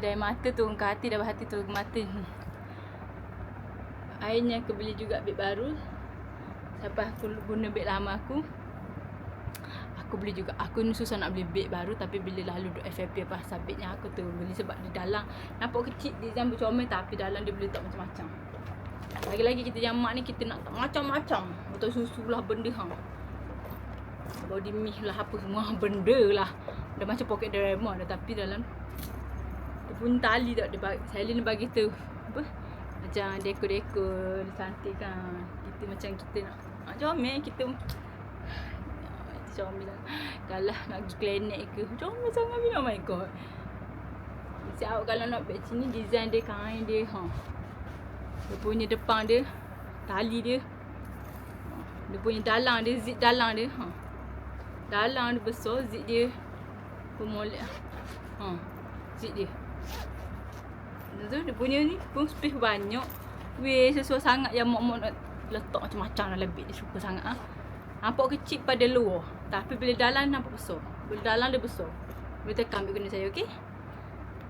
dari mata turun ke hati, dari hati turun ke mata. Akhirnya aku beli juga beg baru. Sampai aku guna beg lama aku beli juga. Aku ni susah nak beli beg baru, tapi bila lalu duk FFP pasal begnya aku tu beli sebab di dalam nampak kecil, design bercomel tapi dalam dia boleh tak macam-macam. Lagi-lagi kita yang mak ni kita nak tak macam-macam. Botol susu lah benda hang. Body mist lah apa semua benda lah. Dah macam poket Doraemon dah, tapi dalam dia punya tali tak dia bagi, Selin bagi tu apa? Macam dekor-dekor cantik kan. Kita macam kita nak comel, kita comel lah. Kalau nak pergi klinik ke comel sangat ni, oh my god. Siap kalau nak beg sini design dia, kain dia dia punya depan dia, tali dia. Dia punya dalang dia, zip dalang dia. Dalang dia besar, zip dia pemolek. Zip dia. Tu dia punya ni pun space banyak. Weh, sesuai sangat yang mak-mak nak letak macam-macam dalam beg dia, suka sangat nampak kecil pada luar, tapi bila dalam nampak besar. Bila dalam dia besar. Boleh tekan beg guna saya, okey?